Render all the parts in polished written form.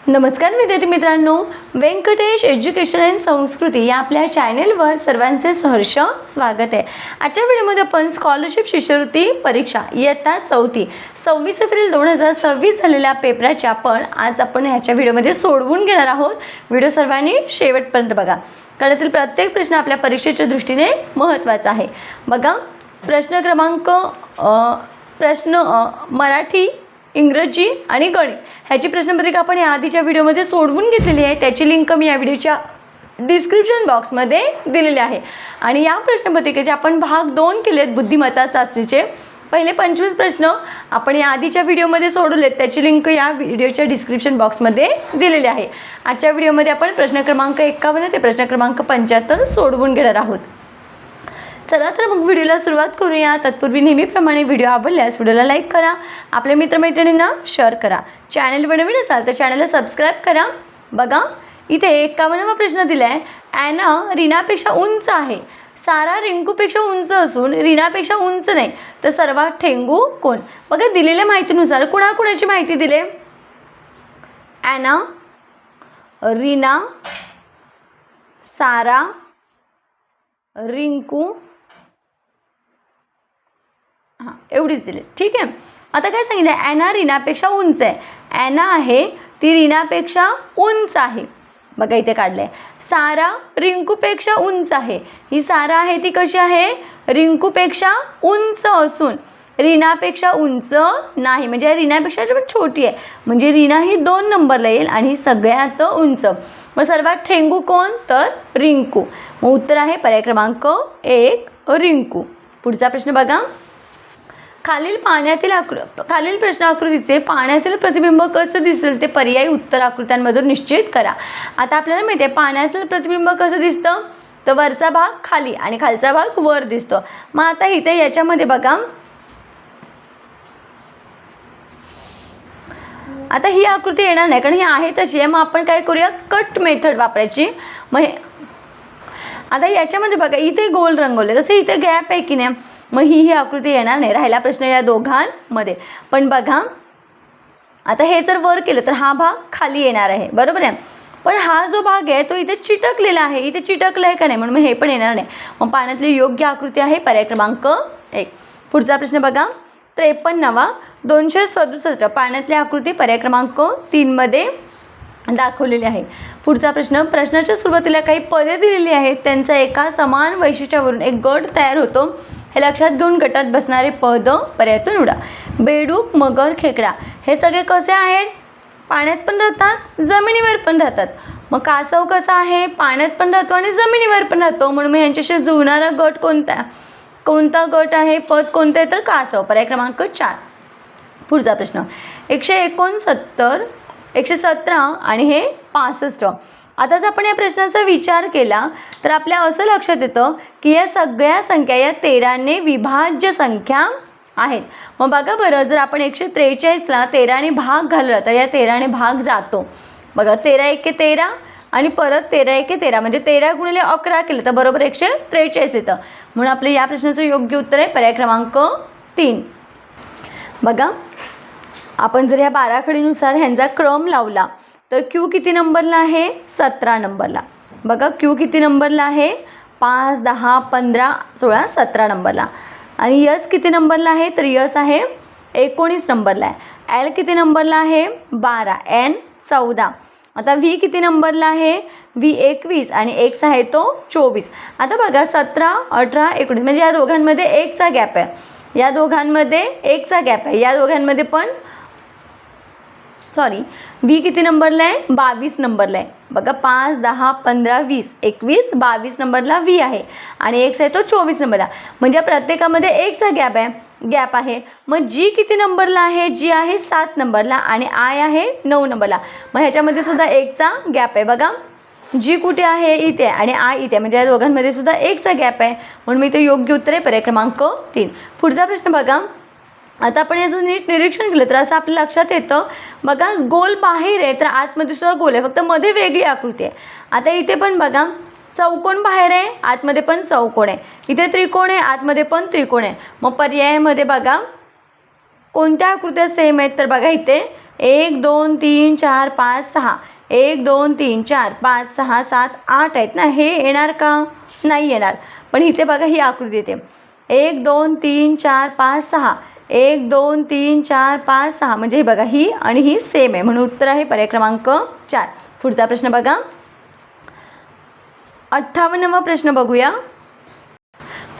नमस्कार विद्यार्थी मित्रांनो, व्यंकटेश एज्युकेशन अँड संस्कृती या आपल्या चॅनेलवर सर्वांचे सहर्ष स्वागत आहे। आजच्या व्हिडिओमध्ये आपण स्कॉलरशिप शिष्यवृत्ती परीक्षा इयत्ता 4 26 एप्रिल 2026 झालेल्या पेपराचे आज आपण ह्याच्या व्हिडिओमध्ये सोडवून घेणार आहोत। व्हिडिओ सर्वांनी शेवटपर्यंत बघा, कारण यातील प्रत्येक प्रश्न आपल्या परीक्षेच्या दृष्टीने महत्त्वाचा आहे। बघा, प्रश्न क्रमांक मराठी, इंग्रजी आणि गणित ह्याची प्रश्नपत्रिका आपण या आधीच्या व्हिडिओमध्ये सोडवून घेतलेली आहे। त्याची लिंक मी या व्हिडिओच्या डिस्क्रिप्शन बॉक्समध्ये दिलेली आहे। आणि या प्रश्नपत्रिकेचे आपण भाग 2 केलेत बुद्धिमत्ता चाचणीचे। पहिले 25 प्रश्न आपण या आधीच्या व्हिडिओमध्ये सोडवलेत, त्याची लिंक या व्हिडिओच्या डिस्क्रिप्शन बॉक्समध्ये दिलेली आहे। आजच्या व्हिडिओमध्ये आपण प्रश्न क्रमांक 51 ते प्रश्न क्रमांक 75 सोडवून घेणार आहोत। चला तर मग व्हिडिओला सुरुवात करूया। तत्पूर्वी नेहमीप्रमाणे व्हिडिओ आवडल्यास व्हिडिओला लाईक करा, आपल्या मित्रमैत्रिणींना शेअर करा, चॅनलवर नवीन असाल तर चॅनलला सबस्क्राईब करा। बघा, इथे 51वा प्रश्न दिला आहे, ॲना रीनापेक्षा उंच आहे, सारा रिंकूपेक्षा उंच असून रीनापेक्षा उंच नाही, तर सर्वात ठेंगू कोण? बघा, दिलेल्या माहितीनुसार कुणाकुणाची माहिती दिली? ॲना, रीना, सारा, रिंकू, हां एवढीच दिली, ठीक आहे। आता काय सांगितलं, ॲना रीनापेक्षा उंच आहे, ॲना आहे ती रीनापेक्षा उंच आहे। बघा इथे काढलं आहे, सारा रिंकूपेक्षा उंच आहे, ही सारा आहे ती कशी आहे? रिंकूपेक्षा उंच असून रीनापेक्षा उंच नाही, म्हणजे रीनापेक्षा पण छोटी आहे, म्हणजे रीना ही 2 नंबरला येईल आणि ही सगळ्यात उंच। मग सर्वात ठेंगू कोण? तर रिंकू। मग उत्तर आहे पर्याय क्रमांक 1 रिंकू। पुढचा प्रश्न बघा, खालील प्रश्न आकृतीचे पाण्यातील प्रतिबिंब कसं दिसेल ते पर्यायी उत्तर आकृत्यांमधून निश्चित करा। आता आपल्याला माहिती आहे पाण्यातील प्रतिबिंब कसं दिसतं, तर वरचा भाग खाली आणि खालचा भाग वर दिसतो। मग आता इथे याच्यामध्ये बघा, आता ही आकृती येणार नाही कारण ही आहे तशी आहे। मग आपण काय करूया, कट मेथड वापरायची। मग आता याच्यामध्ये बघा, इथे गोल रंगवले, तसे इथे गॅप आहे की नाही, मग ही आकृती येणार नाही। राहिला प्रश्न या दोघांमध्ये। पण बघा, आता हे जर वर केलं तर हा भाग खाली येणार आहे, बरोबर आहे। पण हा जो भाग आहे तो इथे चिटकलेला आहे, इथे चिटकलं आहे का नाही, म्हणून हे पण येणार नाही। मग पाण्यातली योग्य आकृती आहे पर्याय क्रमांक 1। पुढचा प्रश्न बघा, 53वा 267 पाण्यातली आकृती पर्याय क्रमांक 3 मध्ये दाखवलेली आहे। पुढचा प्रश्न, प्रश्नाच्या सुरुवातीला काही पदे दिलेली आहेत, त्यांचा एका समान वैशिष्ट्यावरून एक गट तयार होतो, हे लक्षात घेऊन गटात बसणारे पद पर्यायातून निवडा। बेडूक, मगर, खेकडा हे सगळे कसे आहेत? पाण्यात पण राहतात, जमिनीवर पण राहतात। मग कासव कसा आहे? पाण्यात पण राहतो आणि जमिनीवर पण राहतो, म्हणून यांच्याशी जुळणारा गट कोणता गट आहे? पद कोणते आहे? तर कासव, पर्याय क्रमांक 4। पुढचा प्रश्न, 117 आणि हे 65। आता जर आपण या प्रश्नाचा विचार केला तर आपल्या असं लक्षात येतं की या सगळ्या संख्या या 13ने विभाज्य संख्या आहेत। मग बघा बरं, जर आपण 143ला 13ने भाग घालला तर या 13ने भाग जातो। बघा, 13 एके 13 आणि परत 13 एके 13, म्हणजे 13 गुणिले 11 केलं तर बरोबर 143 येतं। म्हणून आपल्या या प्रश्नाचं योग्य उत्तर आहे पर्याय क्रमांक 3। बघा, आपण जर या बाराखडीनुसार ह्यांचा क्रम लावला तर क्यू किती नंबरला आहे? 17 नंबरला। बघा, क्यू किती नंबरला आहे? 5, 10, 15, 16, 17 नंबरला। आणि यस किती नंबरला आहे? तर यस आहे 19 नंबरला आहे। एल किती नंबरला आहे? 12, एन 14। आता व्ही किती नंबरला आहे? व्ही 21 आणि एक्स आहे तो 24। आता बघा, 17, 18, 19 म्हणजे या दोघांमध्ये 1 चा गॅप आहे, या दोघांमध्ये 1 चा गॅप आहे, या दोघांमध्ये पण व्ही किती नंबरला आहे? 22 नंबरला आहे। बघा, 5, 10, 15, 20, 21, 22 नंबरला व्ही आहे आणि एक्स आहे तो 24 नंबरला, म्हणजे प्रत्येकामध्ये 1 चा गॅप आहे। मग जी किती नंबरला आहे? जी आहे 7 नंबरला आणि आय आहे 9 नंबरला, मग ह्याच्यामध्ये सुद्धा 1 चा गॅप आहे। बघा, जी कुठे आहे? इथे, आणि आय इथे, म्हणजे या दोघांमध्ये सुद्धा 1 चा गॅप आहे, म्हणून मी ते योग्य उत्तर आहे पर्याय क्रमांक 3। पुढचा प्रश्न बघा, आता आपण याचं नीट निरीक्षण केलं तर असं आपल्या लक्षात येतं, बघा गोल बाहेर आहे तर आतमध्ये सुद्धा गोल आहे, फक्त मध्ये वेगळी आकृती आहे। आता इथे पण बघा, चौकोन बाहेर आहे, आतमध्ये पण चौकोन आहे, इथे त्रिकोण आहे, आतमध्ये पण त्रिकोण आहे। मग पर्यायामध्ये बघा कोणत्या आकृत्या सेम आहेत, तर बघा इथे 1 2 3 4 5 6, 1 2 3 4 5 6 7 8 आहेत ना, हे येणार का? नाही येणार. पण इथे बघा ही आकृती येते 1 2 3 4 5 6, 1 2 3 4 5 6, म्हणजे ही बघा ही आणि ही सेम आहे, म्हणून उत्तर आहे पर्याय क्रमांक 4. पुढचा प्रश्न बघा, 58वा प्रश्न बघूया.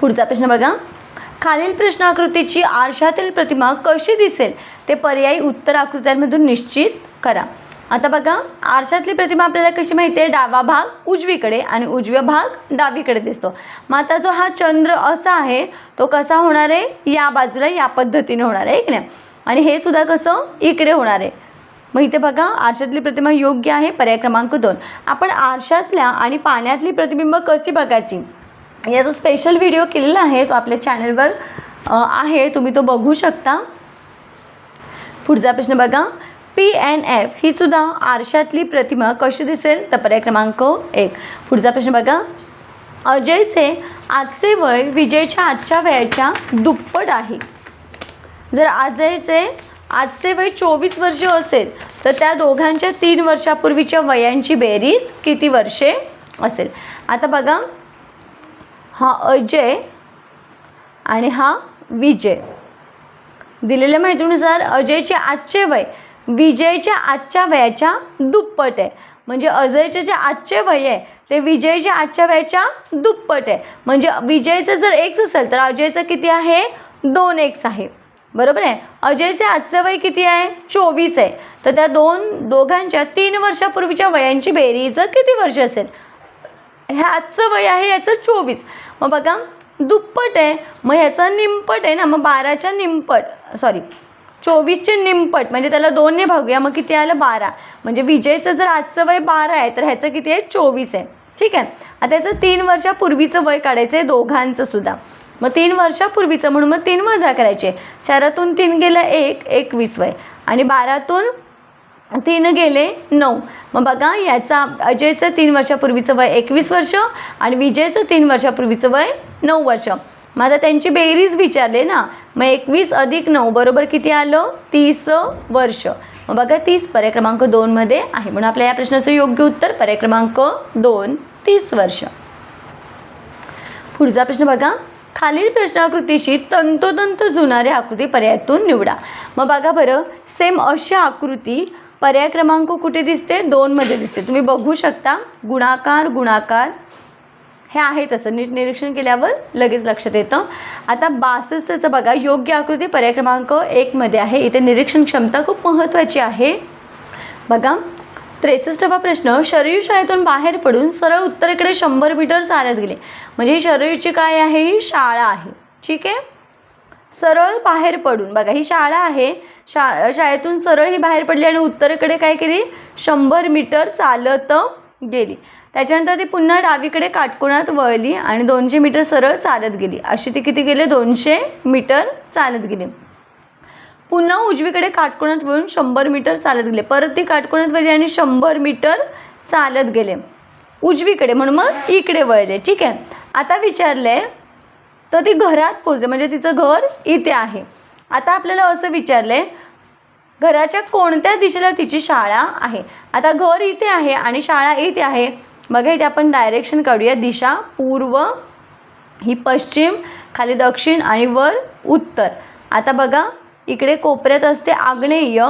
पुढचा प्रश्न बघा, खालील प्रश्नाकृतीची आरशातील प्रतिमा कशी दिसेल ते पर्यायी उत्तर आकृत्यांमधून निश्चित करा. आता बघा, आरशातली प्रतिमा आपल्याला कशी माहिती आहे? डावा भाग उजवीकडे आणि उजवा भाग डावीकडे दिसतो. मग आता जो हा चंद्र असा आहे तो कसा होणार आहे? या बाजूला या पद्धतीने होणार आहे की नाही, आणि हे सुद्धा कसं इकडे होणार आहे. मग इथे बघा आरशातली प्रतिमा योग्य आहे, पर्याय क्रमांक 2. आपण आरशातल्या आणि पाण्यातली प्रतिबिंब कशी बघायची याचा स्पेशल व्हिडिओ केलेला आहे, तो आपल्या चॅनलवर आहे, तुम्ही तो बघू शकता. पुढचा प्रश्न बघा, PNF ही सुद्धा आरशातली प्रतिमा कशी दिसेल तर पर्याय क्रमांक 1. पुढचा प्रश्न बघा, अजयचे आजचे वय विजयच्या आजच्या वयाच्या दुप्पट आहे. जर अजयचे आजचे वय 24 वर्ष असेल तर त्या दोघांच्या 3 वर्षापूर्वीच्या वयांची बेरीज किती वर्षे असेल? आता बघा, हा अजय आणि हा विजय, दिलेल्या माहितीनुसार अजयचे आजचे वय विजयच्या आजच्या वयाच्या दुप्पट आहे. म्हणजे अजयचे जे आजचे वय आहे ते विजयच्या आजच्या वयाच्या दुप्पट आहे. म्हणजे विजयचं जर x असेल तर अजयचं किती आहे? 2x आहे, बरोबर आहे. अजयचे आजचं वय किती आहे? 24 आहे. तर त्या दोघांच्या 3 वर्षापूर्वीच्या वयांची बेरीज किती वर्ष असेल? ह्या आजचं वय आहे याचं 24, मग बघा दुप्पट आहे, मग ह्याचं निमपट आहे ना, मग 12च्या निमपट 24चे निमपट म्हणजे त्याला 2ने भागूया, मग किती आलं? 12. म्हणजे विजयचं जर आजचं वय 12 आहे तर ह्याचं किती आहे? 24 आहे. ठीक आहे. आता याचं 3 वर्षापूर्वीचं वय काढायचं आहे दोघांचं सुद्धा. मग 3 वर्षापूर्वीचं म्हणून मग 3 वजा करायचे. 4तून 3 गेलं 1, 21 वय, आणि 12तून 3 गेले 9. मग बघा याचा अजयचं 3 वर्षापूर्वीचं वय 21 वर्ष आणि विजयचं 3 वर्षापूर्वीचं वय 9 वर्ष. मग आता त्यांची बेरीज विचारले ना, मग 21 अधिक 9 बरोबर किती आलं? 30 वर्ष. मग बघा 30 पर्याय क्रमांक 2 मध्ये आहे, म्हणून आपल्या या प्रश्नाचं योग्य उत्तर पर्याय क्रमांक 2, 30 वर्ष. पुढचा प्रश्न बघा, खालील प्रश्नाकृतीशी तंतोतंत जुळणारी आकृती पर्यायातून निवडा. मग बघा बरं, सेम अशी आकृती पर्याय क्रमांक कुठे दिसते? 2 मध्ये दिसते. तुम्ही बघू शकता, गुणाकार गुणाकार हे आहे तसं नीट निरीक्षण केल्यावर लगेच लक्षात येतं. आता 62चं बघा, योग्य आकृती पर्याय क्रमांक 1 मध्ये आहे. इथे निरीक्षण क्षमता खूप महत्त्वाची आहे. बघा 63वा प्रश्न, शरयू शाळेतून बाहेर पडून सरळ उत्तरेकडे 100 मीटर चालत गेले. म्हणजे ही शरयूची काय आहे? ही शाळा आहे. ठीक आहे. सरळ बाहेर पडून, बघा ही शाळा आहे, शाळेतून सरळ ही बाहेर पडली आणि उत्तरेकडे काय केली? 100 मीटर चालत गेली. त्याच्यानंतर ती पुन्हा डावीकडे काटकोनात वळली आणि 200 मीटर सरळ चालत गेली. अशी ती किती गेले? 200 मीटर चालत गेली. पुन्हा उजवीकडे काटकोनात वळून 100 मीटर चालत गेले. परत ती काटकोनात वळली आणि 100 मीटर चालत गेले उजवीकडे, म्हणून मग इकडे वळले. ठीक आहे. आता विचारले तर ती घरात पोहोचले, म्हणजे तिचं घर इथे आहे. आता आपल्याला असं विचारले, घराच्या कोणत्या दिशेला तिची शाळा आहे? आता घर इथे आहे आणि शाळा इथे आहे. बघा इथे आपण डायरेक्शन काढूया. दिशा पूर्व, ही पश्चिम, खाली दक्षिण आणि वर उत्तर. आता बघा इकडे कोपऱ्यात असते आग्नेय,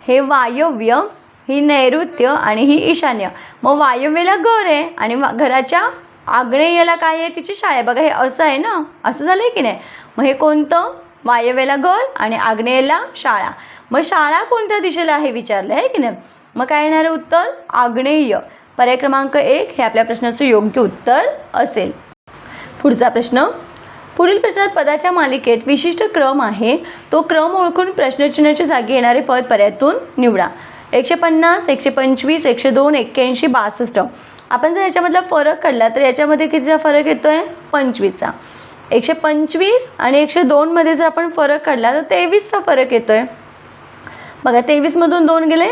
हे वायव्य, ही नैऋत्य आणि ही ईशान्य. मग वायव्यला घर आहे आणि घराच्या आग्नेयला काय आहे? तिची शाळा आहे. बघा हे असं आहे ना, असं झालं आहे की नाही. मग हे कोणतं? वायव्यला घर आणि आग्नेयला शाळा. मग शाळा कोणत्या दिशेला आहे विचारलं आहे की नाही. मग काय येणार आहे उत्तर? आग्नेय. पर्याय क्रमांक 1 हे आपल्या प्रश्नाचं योग्य उत्तर असेल. पुढचा प्रश्न, पुढील प्रश्नात पदाच्या मालिकेत विशिष्ट क्रम आहे, तो क्रम ओळखून प्रश्नचिन्हाच्या जागी येणारे पद पर्यायातून निवडा. 150, 125, 102, 81, 62. आपण जर याच्यामधला फरक काढला तर याच्यामध्ये कितीचा फरक येतो आहे? 25चा. 125 आणि 102 मध्ये जर आपण फरक काढला तर 23चा फरक येतो आहे. बघा 23मधून 2 गेले,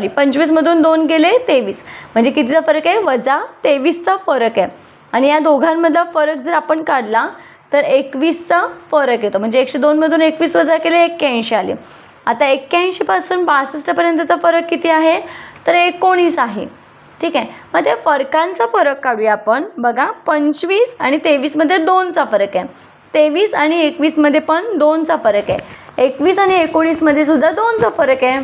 25मधून 2 गेले 23, म्हणजे कितीचा फरक आहे? वजा 23चा फरक आहे. आणि या दोघांमधला फरक जर आपण काढला तर 21चा फरक येतो. म्हणजे 102मधून 21 वजा केले 81 आले. आता 81 पासून 62 पर्यंतचा फरक किती आहे, तर 19 आहे. ठीक आहे. मग त्या फरकांचा फरक काढूया आपण. बघा 25 आणि 23मध्ये 2चा फरक आहे. 23 आणि 21मध्ये पण 2चा फरक आहे. 21 आणि 19मध्ये सुद्धा 2चा फरक आहे.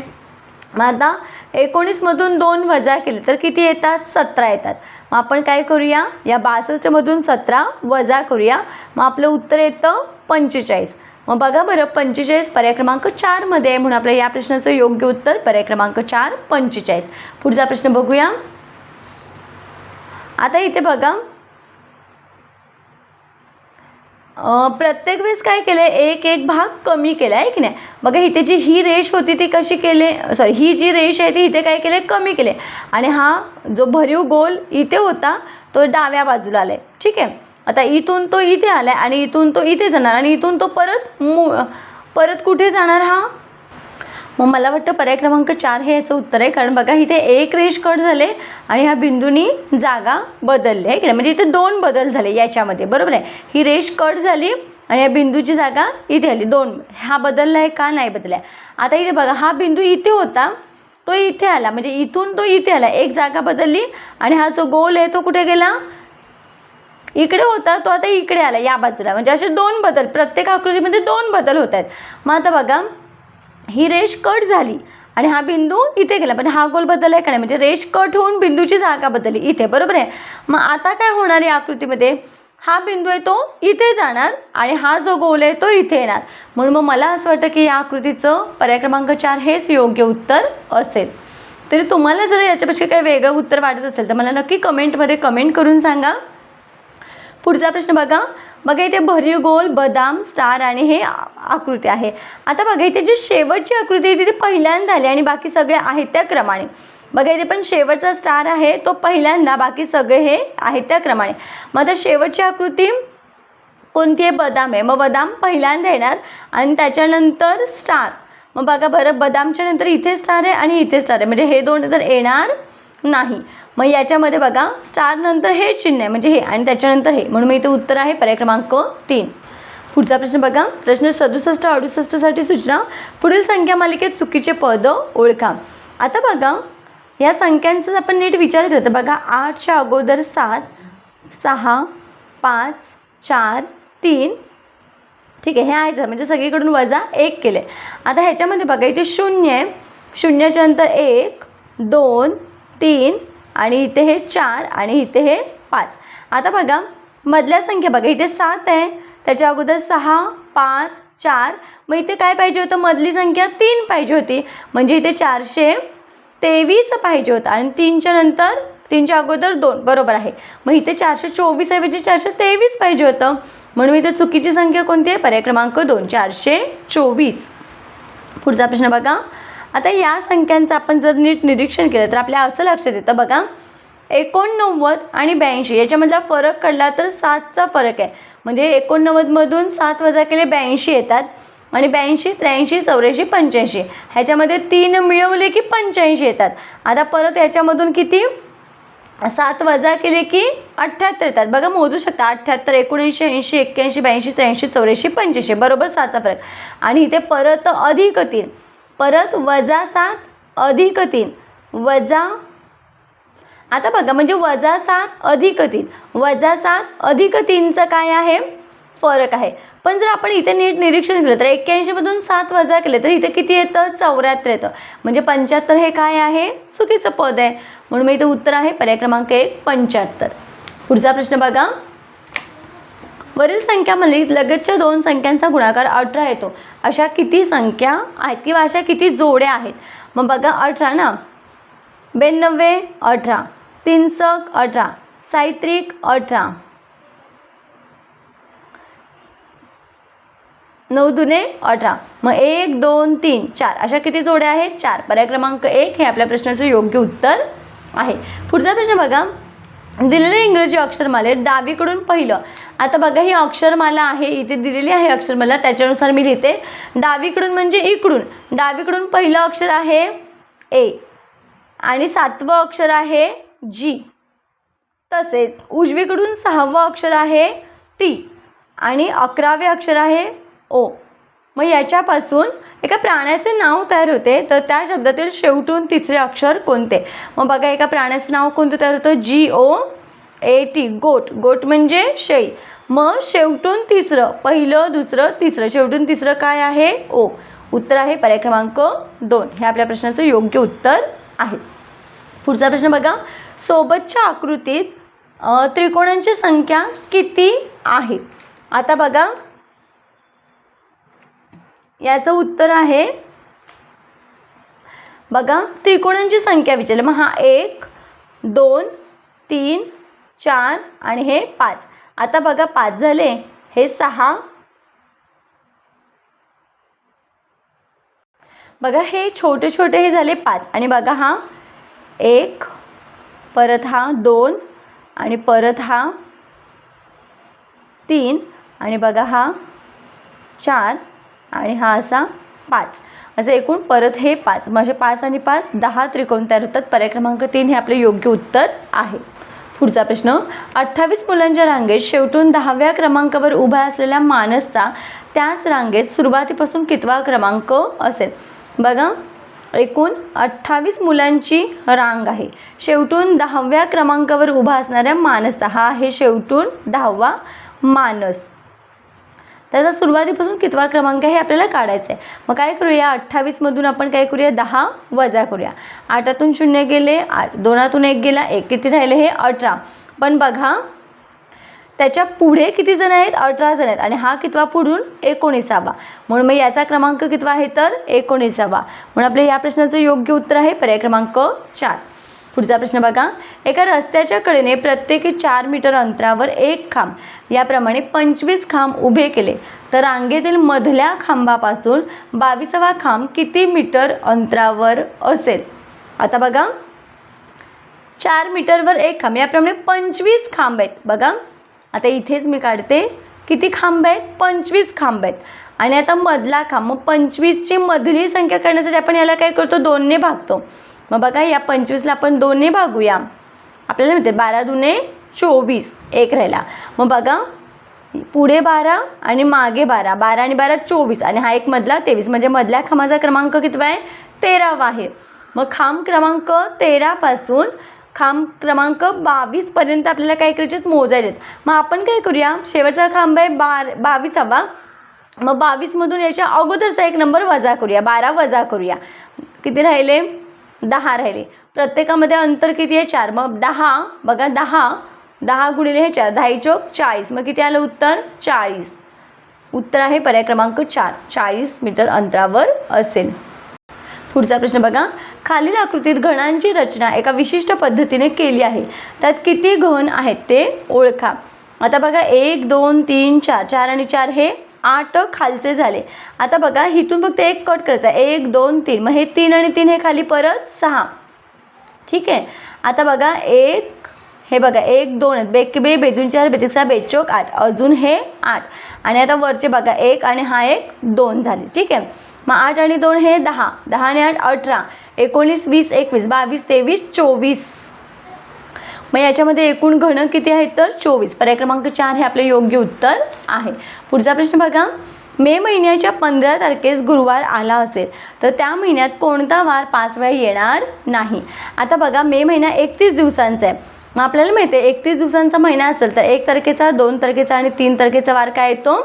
मग आता 19मधून 2 वजा केले तर किती येतात, 17 येतात. मग आपण काय करूया, या 62मधून 17 वजा करूया. मग आपलं उत्तर येतं 45. मग बघा बरं, 45 पर्याय क्रमांक 4मध्ये आहे, म्हणून आपल्या या प्रश्नाचं योग्य उत्तर पर्याय क्रमांक 4 45. पुढचा प्रश्न बघूया. आता इथे बघा, प्रत्येक वेळेस काय केलं आहे, एक भाग कमी केला आहे की नाही. बघा इथे जी ही रेष होती ती कशी केले, सॉरी ही जी रेष आहे ती इथे काय केले, कमी केले. आणि हा जो भरीव गोल इथे होता तो डाव्या बाजूला आला आहे. ठीक आहे. आता इथून तो इथे आला आहे आणि इथून तो इथे जाणार आणि इथून तो परत कुठे जाणार हा. मग मला वाटतं पर्याय क्रमांक 4 हे याचं उत्तर आहे. कारण बघा इथे एक रेष कट झाले आणि ह्या बिंदूंनी जागा बदलली आहे की नाही, म्हणजे इथे 2 बदल झाले याच्यामध्ये. बरोबर आहे. ही रेष कट झाली आणि या बिंदूची जागा इथे आली. 2 हा बदलला आहे का, नाही बदलला आहे. आता इथे बघा हा बिंदू इथे होता तो इथे आला, म्हणजे इथून तो इथे आला, एक जागा बदलली. आणि हा जो गोल आहे तो कुठे गेला, इकडे होता तो आता इकडे आला या बाजूला. म्हणजे असे 2 बदल, प्रत्येक आकृतीमध्ये 2 बदल होत आहेत. मग आता बघा ही रेष कट झाली आणि हा बिंदू इथे गेला, पण हा गोल बदलला आहे का नाही, म्हणजे रेष कट होऊन बिंदूची जागा बदलली इथे. बरोबर आहे. मग आता काय होणार या आकृतीमध्ये, हा बिंदू आहे तो इथे जाणार आणि हा जो गोल आहे तो इथे येणार. म्हणून मग मला असं वाटतं की या आकृतीचं पर्याय क्रमांक 4 हेच योग्य उत्तर असेल. तरी तुम्हाला जर याच्यापेक्षा काही वेगळं उत्तर वाटत असेल तर मला नक्की कमेंटमध्ये कमेंट करून सांगा. पुढचा प्रश्न बघा. इथे भरीव गोल, बदाम, स्टार आणि हे आकृती आहे. आता बघा इथे जी शेवटची आकृती आहे ती पहिल्यांदा आली आणि बाकी सगळे आहेत त्या क्रमाने. बघा इथे पण शेवटचा स्टार आहे तो पहिल्यांदा, बाकी सगळे हे आहेत त्या क्रमाने. मग आता शेवटची आकृती कोणती आहे, बदाम आहे. मग बदाम पहिल्यांदा येणार आणि त्याच्यानंतर स्टार. मग बघा बरं, बदामच्या नंतर इथे स्टार आहे आणि इथे स्टार आहे, म्हणजे हे 2 तर येणार नाही. मग याच्यामध्ये बघा स्टार नंतर हे चिन्ह आहे, म्हणजे हे आणि त्याच्यानंतर हे, म्हणून इथे उत्तर आहे पर्याय क्रमांक 3. पुढचा प्रश्न बघा. प्रश्न 67 68साठी सूचना. पुढील संख्या मालिकेत चुकीचे पद ओळखा. आता बघा या संख्यांचा आपण नीट विचार केला तर बघा 8च्या अगोदर 7, 6, 5, 4, 3. ठीक आहे, हे आहे म्हणजे सगळीकडून वजा 1 केले. आता ह्याच्यामध्ये बघा इथे 0 आहे, 0च्या नंतर 1, 2, 3 आणि इथे हे 4 आणि इथे हे 5. आता बघा मधल्या संख्या बघा इथे 7 आहे, त्याच्या अगोदर 6, 5, 4. मग इथे काय पाहिजे होतं, मधली संख्या 3 पाहिजे होती, म्हणजे इथे 423 पाहिजे होतं आणि 3च्या नंतर 3च्या अगोदर 2. बरोबर आहे. मग इथे 424 ऐवजी 423 पाहिजे होतं, म्हणून इथे चुकीची संख्या कोणती आहे, पर्याय क्रमांक 2 424. पुढचा प्रश्न बघा. आता या संख्यांचं आपण जर नीट निरीक्षण केलं तर आपल्या असं लक्षात येतं बघा 89 आणि 82 याच्यामधला फरक काढला तर 7चा फरक आहे, म्हणजे 89मधून 7 वजा केले 82 येतात आणि 82, 83, 84, 85 ह्याच्यामध्ये 3 मिळवले की 85 येतात. आता परत याच्यामधून किती 7 वजा केले की 78 येतात. बघा मोजू शकता 78, 79, 80, 81, 82, 83, 84, 85 बरोबर 7चा फरक. आणि इथे परत अधिक 3, परत वजा 7 अधिक 3 वजा. आता बघा म्हणजे वजा 7 अधिक 3 वजा 7 अधिक 3चं काय आहे, फरक आहे. पण जर आपण इथे नीट निरीक्षण केलं तर 81मधून 7 वजा केले तर इथे किती येतं, 74 येतं, म्हणजे 75 हे काय आहे, चुकीचं पद आहे. म्हणून मग इथे उत्तर आहे पर्याय क्रमांक 1 75. पुढचा प्रश्न बघा. वरील संख्यामध्ये लगतच्या 2 संख्यांचा गुणाकार 18 येतो अशा किती संख्या आहेत किंवा अशा किती जोड्या आहेत. मग बघा 18 ना, 92 18, 3 × 18, 7 18, 9 दुने 18. मग 1 2 3 4 अशा किती जोड्या आहेत, 4. पर्याय क्रमांक 1 हे आपल्या प्रश्नाचं योग्य उत्तर आहे. पुढचा प्रश्न बघा. दिलेले इंग्रजी अक्षरमालेत डावीकडून पहिलं. आता बघा ही अक्षरमाला आहे, इथे दिलेली आहे अक्षरमाला, त्याच्यानुसार मी लिहिते. डावीकडून म्हणजे इकडून, डावीकडून पहिलं अक्षर आहे ए आणि 7वं अक्षर आहे जी. तसेच उजवीकडून 6वं अक्षर आहे टी आणि 11वे अक्षर आहे ओ. मग याच्यापासून एका प्राण्याचे नाव तयार होते, तर त्या शब्दातील शेवटून तिसरे अक्षर कोणते? मग बघा एका प्राण्याचं नाव कोणतं तयार होतं? GOAT, गोट. गोट म्हणजे शेळी. मग शेवटून तिसरं, पहिलं दुसरं तिसरं, शेवटून तिसरं काय आहे? ओ. उत्तर आहे पर्याय क्रमांक 2. हे आपल्या प्रश्नाचं योग्य उत्तर आहे. पुढचा प्रश्न बघा, सोबतच्या आकृतीत त्रिकोणांची संख्या किती आहे? आता बघा याचं उत्तर आहे, बघा त्रिकोणांची संख्या विचारली. मग हा 1 2 3 4 आणि हे 5. आता बघा 5 झाले, हे 6, बघा हे छोटे छोटे हे झाले 5 आणि बघा हा 1, परत हा 2 आणि परत हा 3 आणि बघा हा 4 आणि हा असा 5, असं एकूण परत हे 5. म्हणजे 5 आणि 5 10 त्रिकोण तयार होतात. पर्याय क्रमांक 3 हे आपले योग्य उत्तर आहे. पुढचा प्रश्न, 28 मुलांच्या रांगेत शेवटून 10व्या क्रमांकावर उभा असलेल्या मानसचा त्याच रांगेत सुरुवातीपासून कितवा क्रमांक असेल? बघा एकूण 28 मुलांची रांग आहे, शेवटून 10व्या क्रमांकावर उभा असणाऱ्या मानसचा हा आहे शेवटून 10वा मानस. त्याचा सुरुवातीपासून कितवा क्रमांक हे आपल्याला काढायचं आहे. मग काय करूया, 28 मधून आपण काय करूया, 10 वजा करूया. 8तून 0 गेले 8, 2तून 1 गेला 1, किती राहिले हे 18. पण बघा त्याच्या पुढे किती जण आहेत? 18 जण आहेत आणि हा कितवा पुढून? 19वा. म्हणून मग याचा क्रमांक कितवा आहे तर 19वा. म्हणून आपल्या या प्रश्नाचं योग्य उत्तर आहे पर्याय क्रमांक 4. पुढचा प्रश्न बघा, एका रस्त्याच्या कडेने प्रत्येकी 4 मीटर अंतरावर एक खांब याप्रमाणे 25 खांब उभे केले, तर रांगेतील मधल्या खांबापासून 22वा खांब किती मीटर अंतरावर असेल? आता बघा 4 मीटरवर एक खांब याप्रमाणे 25 खांब आहेत. बघा आता इथेच मी काढते, किती खांब आहेत? 25 खांब आहेत. आणि आता मधला खांब, मग 25ची मधली संख्या करण्यासाठी आपण याला काय करतो? 2ने भागतो. मग बघा या 25ला आपण 2ने भागूया, आपल्याला मिळते 12 दूने 24, एक राहिला. मग बघा पुढे 12 आणि मागे 12, 12 आणि 12 24 आणि हा एक मधला 23, म्हणजे मधल्या खांबाचा क्रमांक कितवा आहे? 13वा आहे. मग खांब क्रमांक 13 पासून खांब क्रमांक 22 पर्यंत आपल्याला काय करायचे? मोजायचे. मग आपण काय करूया, शेवटचा खांब आहे 22वा, मग 22 मधून याच्या अगोदरचा एक नंबर वजा करूया, 12 वजा करूया, किती राहिले? 10 राहिले. प्रत्येकामध्ये अंतर किती आहे? 4. मग 10, बघा 10 गुणिले हे 4, 10 चौक 40. मग किती आलं उत्तर? 40. उत्तर आहे पर्याय क्रमांक 4, 40 मीटर अंतरावर असेल. पुढचा प्रश्न बघा, खालील आकृतीत घणांची रचना एका विशिष्ट पद्धतीने केली आहे, त्यात किती घन आहेत ते ओळखा. आता बघा 1 2 3 4, 4 आणि 4 हे 8 खालचे झाले. आता बघा इथून फक्त एक कट करायचा, 1 2 3, मग हे 3 आणि 3 हे खाली परत 6. ठीक आहे. आता बघा हे बघा 1 2 आहेत, बेक बे बेदून 4 बेतिक 6 बेचोक 8, अजून हे 8 आणि आता वरचे बघा 1 आणि हा एक 2 झाले. ठीक आहे. मग 8 आणि 2 हे 10, 10 आणि 8 18, 19 20 21 22 23 24. मग याच्यामध्ये एकूण घन किती आहेत तर 24. पर्याय क्रमांक 4 हे आपले योग्य उत्तर आहे. पुढचा प्रश्न बघा, मे महिन्याच्या 15 तारखेस गुरुवार आला असेल तर त्या महिन्यात कोणता वार 5 वेळा येणार नाही? आता बघा मे महिना 31 दिवसांचा आहे. मग आपल्याला माहिती आहे 31 दिवसांचा महिना असेल तर 1 तारखेचा 2 तारखेचा आणि 3 तारखेचा वार काय येतो?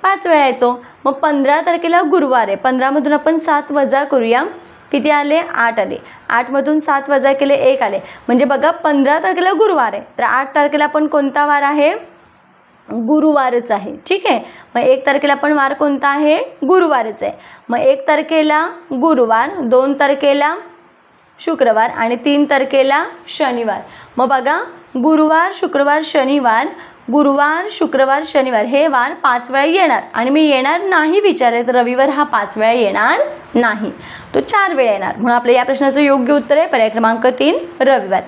5 वेळा येतो. मग 15 तारखेला गुरुवार आहे, 15 मधून आपण 7 वजा करूया, किती आले? 8 आले. 8 मधून 7 वजा केले 1 आले. म्हणजे बघा 15 तारखेला गुरुवार आहे, तर 8 तारखेला पण कोणता वार आहे? गुरुवारच आहे. ठीक आहे. मग 1 तारखेला पण वार कोणता आहे? गुरुवारच आहे. मग 1 तारखेला गुरुवार, 2 तारखेला शुक्रवार आणि 3 तारखेला शनिवार. मग बघा गुरुवार शुक्रवार शनिवार, गुरुवार शुक्रवार शनिवार हे वार 5 वेळा येणार आणि मी येणार नाही विचारले तर रविवार हा 5 वेळा येणार नाही, तो 4 वेळा येणार. म्हणून आपल्या या प्रश्नाचं योग्य उत्तर आहे पर्याय क्रमांक 3 रविवार.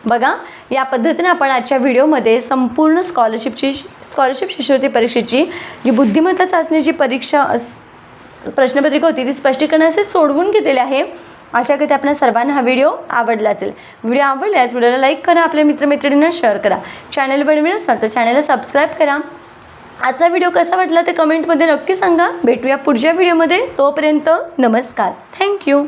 बघा या पद्धतीने आपण आजच्या व्हिडिओमध्ये संपूर्ण स्कॉलरशिप शिष्यवृत्ती परीक्षेची जी बुद्धिमत्ता चाचणीची परीक्षा प्रश्नपत्रिका होती ती स्पष्टीकरण असे सोडवून घेतलेले आहे. आशा करते आपल्या सर्वांना हा व्हिडिओ आवडला असेल. व्हिडिओ आवडल्यास व्हिडिओला लाईक करा, आपल्या मित्रमैत्रिणींना शेअर करा. चॅनलवर नवीन असाल तर चॅनलला सबस्क्राईब करा. आजचा व्हिडिओ कसा वाटला ते कमेंटमध्ये नक्की सांगा. भेटूया पुढच्या व्हिडिओमध्ये. तोपर्यंत नमस्कार. थँक्यू.